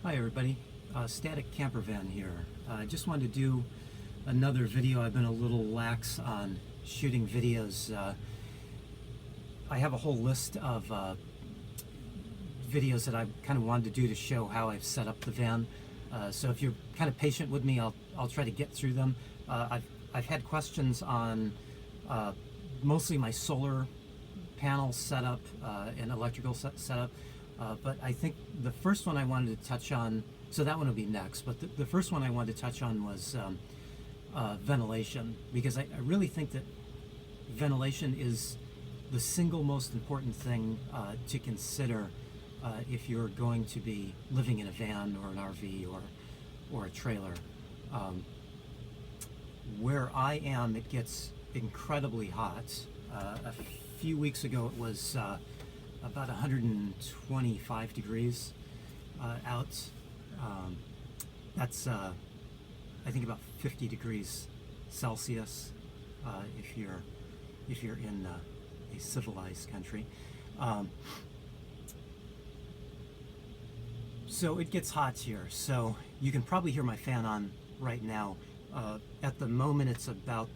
Hi everybody, Static CamperVan here. I just wanted to do another video. I've been a little lax on shooting videos. I have a whole list of videos that I kind of wanted to do to show how I've set up the van. So if you're kind of patient with me, I'll try to get through them. I've had questions on mostly my solar panel setup and electrical setup. But I think the first one I wanted to touch on, so that one will be next, but the first one I wanted to touch on was ventilation, because I really think that ventilation is the single most important thing to consider if you're going to be living in a van or an RV or a trailer. Where I am, it gets incredibly hot. A few weeks ago it was about 125 degrees out. That's I think about 50 degrees Celsius if you're in a civilized country. So it gets hot here. So you can probably hear my fan on right now. At the moment it's about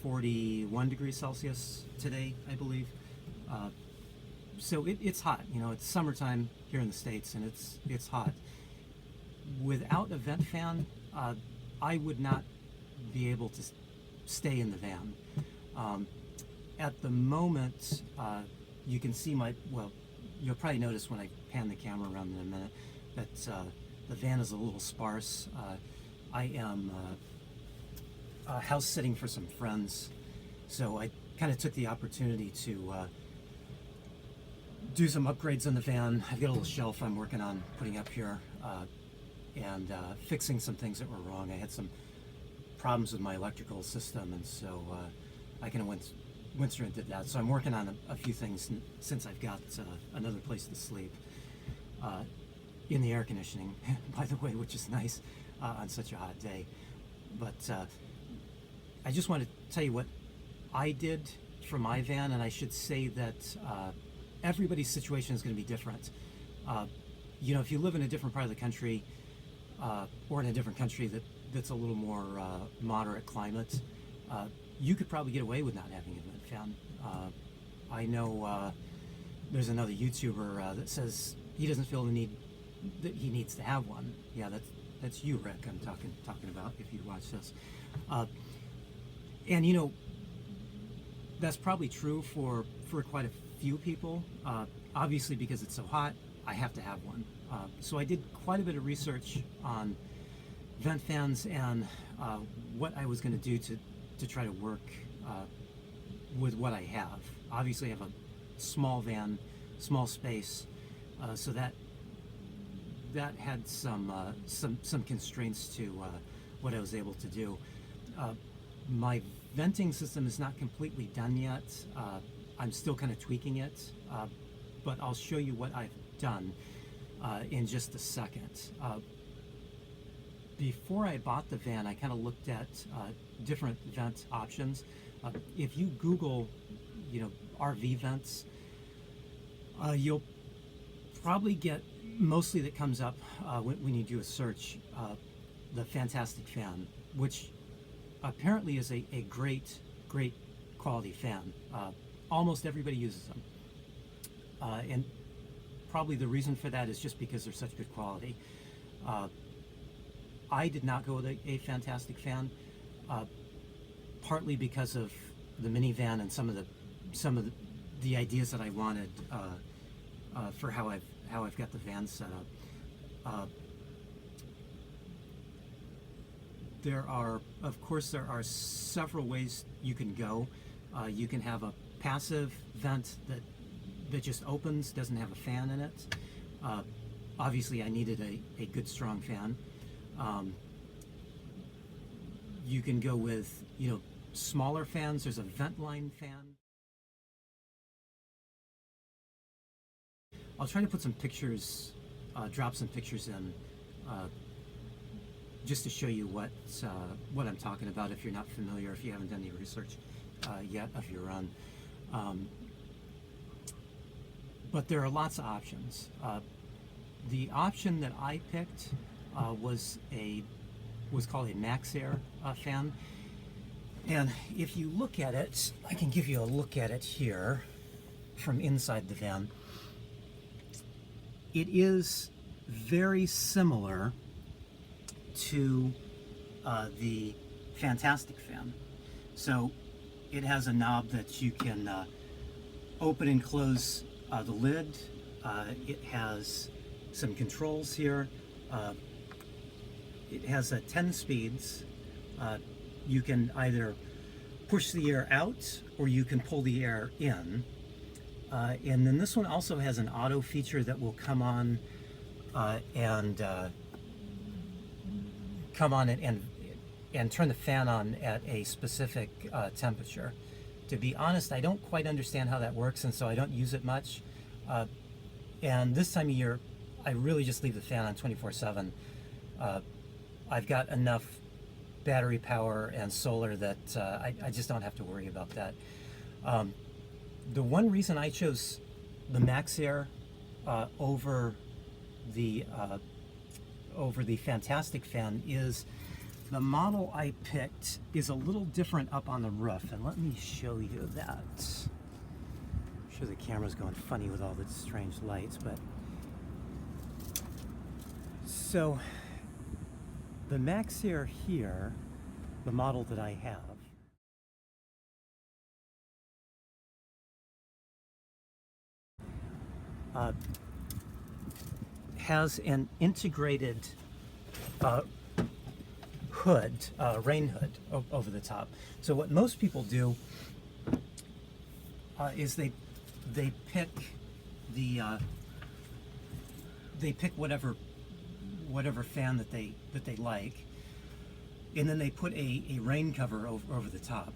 41 degrees Celsius today, I believe. So it's hot. You know, it's summertime here in the States, and it's hot. Without a vent fan, I would not be able to stay in the van. At the moment, you can see well, you'll probably notice when I pan the camera around in a minute that the van is a little sparse. I am house sitting for some friends, so I kind of took the opportunity to do some upgrades in the van. I've got a little shelf I'm working on putting up here and fixing some things that were wrong. I had some problems with my electrical system, and so I kind of went through and did that. So I'm working on a few things since I've got another place to sleep in the air conditioning, by the way, which is nice on such a hot day. But I just want to tell you what I did for my van, and I should say that everybody's situation is going to be different. You know, if you live in a different part of the country or in a different country that's a little more moderate climate, you could probably get away with not having a vent fan. I know there's another YouTuber that says he doesn't feel the need that he needs to have one. Yeah, that's you, Rick, I'm talking about, if you watch this. And you know, that's probably true for quite a few people. Obviously, because it's so hot, I have to have one. So I did quite a bit of research on vent fans and what I was going to do to try to work with what I have. Obviously, I have a small van, small space, so that had some constraints to what I was able to do. My venting system is not completely done yet. I'm still kind of tweaking it, but I'll show you what I've done in just a second. Before I bought the van, I kind of looked at different vent options. If you Google, you know, RV vents, you'll probably get, mostly that comes up when you do a search, the Fantastic Fan, which apparently is a great quality fan. Almost everybody uses them, and probably the reason for that is just because they're such good quality. I did not go with a Fantastic Fan, partly because of the minivan and some of the ideas that I wanted for how I've got the van set up. Of course, there are several ways you can go. You can have a passive vent that just opens, doesn't have a fan in it. Obviously, I needed a good strong fan. You can go with, you know, smaller fans. There's a vent line fan. I'll try to put some pictures, drop some pictures in, just to show you what I'm talking about if you're not familiar, if you haven't done any research yet of your own. But there are lots of options. The option that I picked was called a Max Air fan. And if you look at it, I can give you a look at it here from inside the van. It is very similar to the Fantastic fan. So it has a knob that you can open and close the lid. It has some controls here. It has 10 speeds. You can either push the air out or you can pull the air in. And then this one also has an auto feature that will come on and turn the fan on at a specific temperature. To be honest, I don't quite understand how that works, and so I don't use it much. And this time of year, I really just leave the fan on 24/7. I've got enough battery power and solar that I just don't have to worry about that. The one reason I chose the Max Air over the Fantastic fan is the model I picked is a little different up on the roof, and let me show you that. I'm sure the camera's going funny with all the strange lights, but so the Max Air here, the model that I have, has an integrated hood, rain hood over the top. So what most people do is they pick whatever fan that they like, and then they put a rain cover over the top.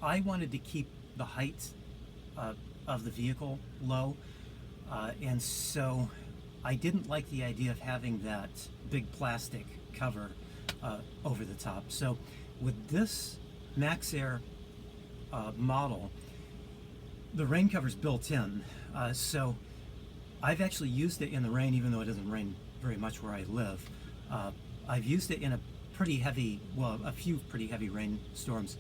I wanted to keep the height of the vehicle low, and so I didn't like the idea of having that big plastic cover over the top. So with this Max Air model, the rain cover's built in, so I've actually used it in the rain, even though it doesn't rain very much where I live. I've used it in a few pretty heavy rainstorms,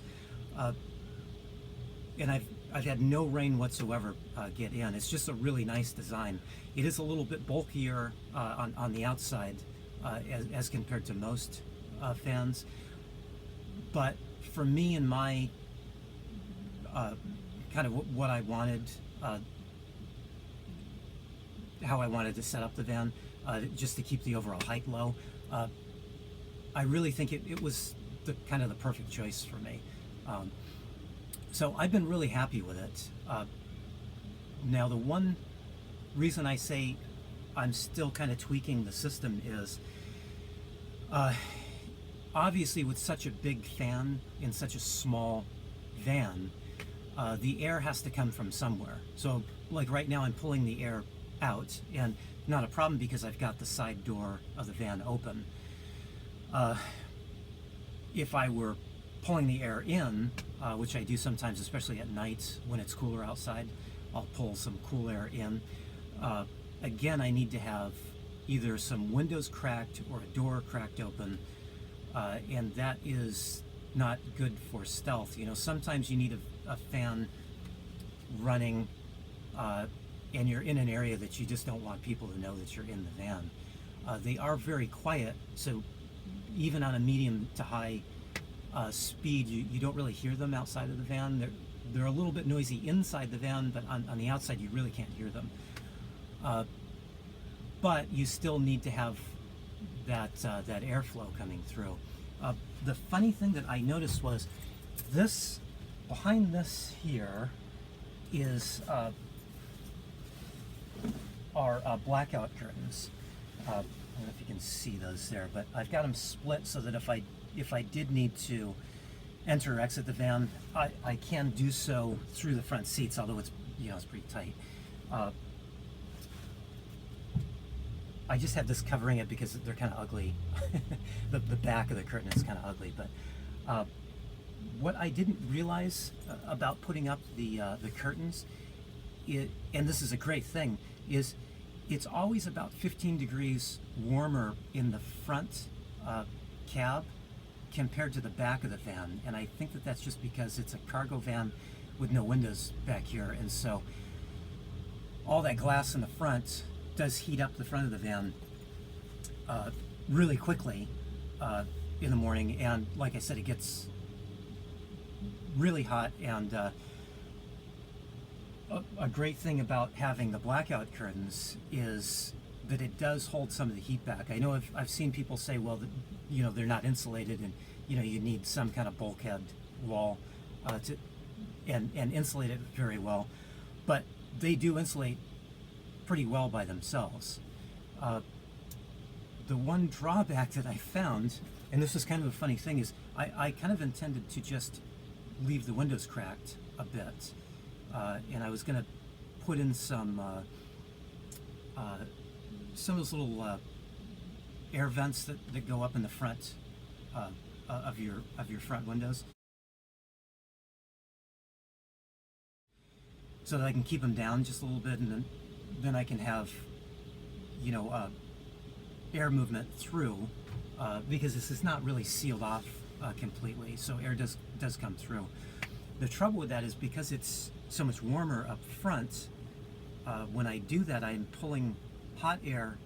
and I've had no rain whatsoever get in. It's just a really nice design. It is a little bit bulkier on the outside as compared to most fans, but for me and my kind of what I wanted, how I wanted to set up the van, just to keep the overall height low, I really think it was kind of the perfect choice for me. So I've been really happy with it. Now, the one reason I say I'm still kind of tweaking the system is obviously with such a big fan in such a small van, the air has to come from somewhere. So like right now I'm pulling the air out, and not a problem because I've got the side door of the van open. If I were pulling the air in, which I do sometimes, especially at night when it's cooler outside, I'll pull some cool air in. Again, I need to have either some windows cracked or a door cracked open, and that is not good for stealth. You know, sometimes you need a fan running and you're in an area that you just don't want people to know that you're in the van. They are very quiet, so even on a medium to high speed, you don't really hear them outside of the van. They're a little bit noisy inside the van, but on the outside you really can't hear them. But you still need to have that airflow coming through. The funny thing that I noticed was this, behind this here is our blackout curtains. I don't know if you can see those there, but I've got them split so that if I did need to enter or exit the van, I can do so through the front seats, although it's pretty tight. I just have this covering it because they're kind of ugly. the back of the curtain is kind of ugly, but what I didn't realize about putting up the curtains and this is a great thing, is it's always about 15 degrees warmer in the front cab compared to the back of the van. And I think that that's just because it's a cargo van with no windows back here. And so all that glass in the front does heat up the front of the van really quickly in the morning. And like I said, it gets really hot. And a great thing about having the blackout curtains is that it does hold some of the heat back. I know I've seen people say, well, they're not insulated, and you need some kind of bulkhead wall to insulate it very well, but they do insulate pretty well by themselves. The one drawback that I found, and this is kind of a funny thing, is I kind of intended to just leave the windows cracked a bit, and I was going to put in some of those little air vents that go up in the front of your front windows, so that I can keep them down just a little bit, and then I can have air movement through, because this is not really sealed off completely, so air does come through. The trouble with that is because it's so much warmer up front, when I do that, I'm pulling hot air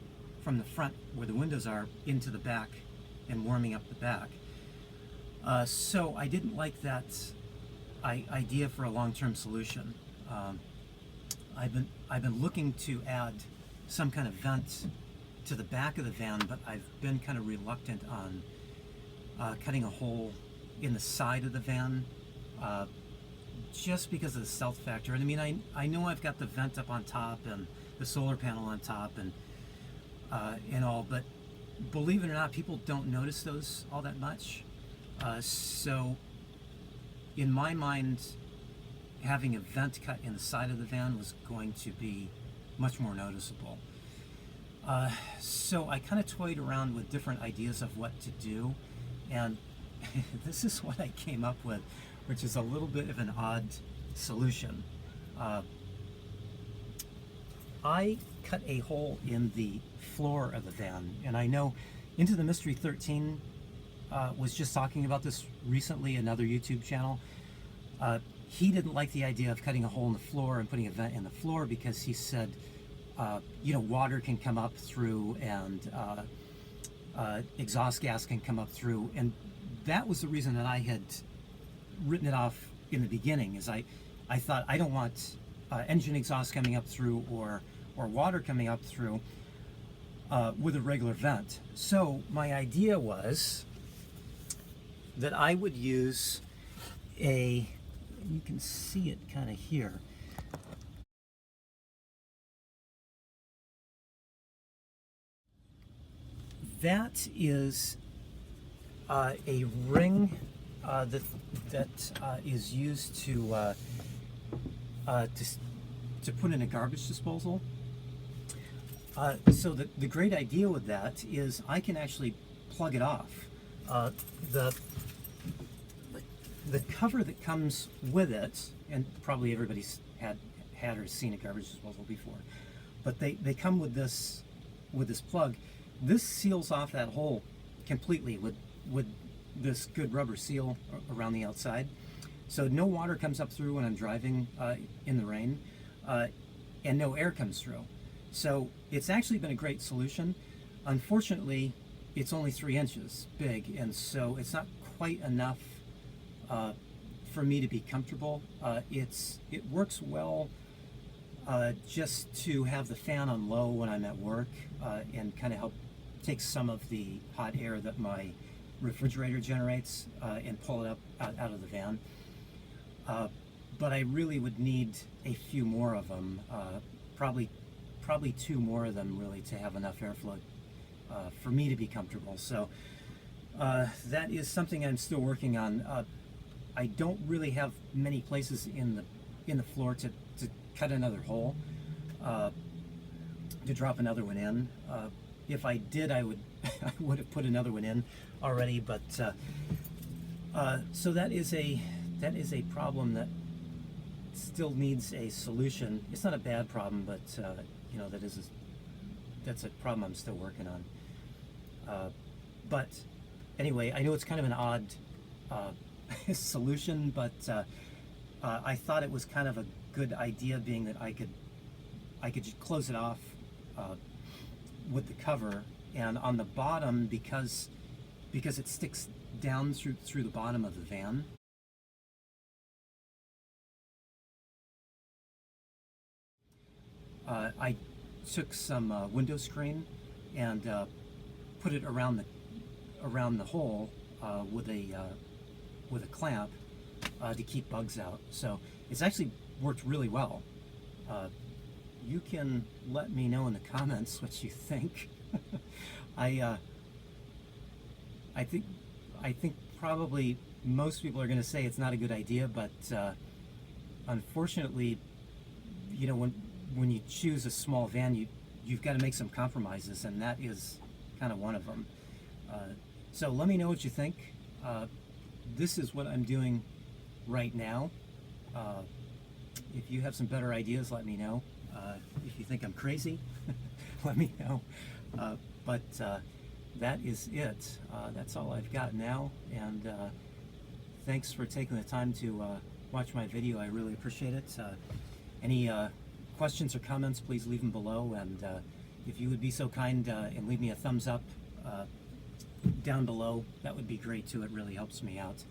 from the front where the windows are into the back and warming up the back. So I didn't like that idea for a long-term solution. I've been looking to add some kind of vent to the back of the van, but I've been kind of reluctant on cutting a hole in the side of the van, just because of the stealth factor. And I mean, I know I've got the vent up on top and the solar panel on top and all, but believe it or not, people don't notice those all that much. So in my mind, having a vent cut in the side of the van was going to be much more noticeable. So I kind of toyed around with different ideas of what to do, and this is what I came up with, which is a little bit of an odd solution. I cut a hole in the floor of the van, and I know Into the Mystery 13 was just talking about this recently, another YouTube channel. He didn't like the idea of cutting a hole in the floor and putting a vent in the floor because he said, water can come up through, and exhaust gas can come up through, and that was the reason that I had written it off in the beginning. Is I thought I don't want engine exhaust coming up through or water coming up through with a regular vent. So my idea was that I would use you can see it kind of here. That is a ring that is used to put in a garbage disposal. So the great idea with that is I can actually plug it off. The cover that comes with it, and probably everybody's had or seen a garbage disposal before, but they come with this plug. This seals off that hole completely with this good rubber seal around the outside, so no water comes up through when I'm driving in the rain, and no air comes through. So it's actually been a great solution. Unfortunately, it's only 3 inches big, and so it's not quite enough for me to be comfortable. It works well just to have the fan on low when I'm at work, and kind of help take some of the hot air that my refrigerator generates and pull it up out of the van. But I really would need a few more of them, probably 2 more of them really, to have enough airflow for me to be comfortable. So that is something I'm still working on. I don't really have many places in the floor to cut another hole, to drop another one in. If I did, I would have put another one in already. But so that is a problem still needs a solution. It's not a bad problem, but you know, that's a problem I'm still working on. But anyway, I know it's kind of an odd solution, but I thought it was kind of a good idea, being that I could just close it off with the cover, and on the bottom, because it sticks down through the bottom of the van. I took some window screen and put it around the hole with a clamp to keep bugs out. So it's actually worked really well. You can let me know in the comments what you think. I think probably most people are going to say it's not a good idea, but unfortunately, you know, when you choose a small van, you've got to make some compromises, and that is kind of one of them. So let me know what you think. This is what I'm doing right now. If you have some better ideas, let me know. If you think I'm crazy, let me know. But that is it. That's all I've got now, and thanks for taking the time to watch my video. I really appreciate it. Any questions or comments, please leave them below, and if you would be so kind and leave me a thumbs up down below, that would be great too. It really helps me out.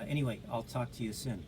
Anyway, I'll talk to you soon.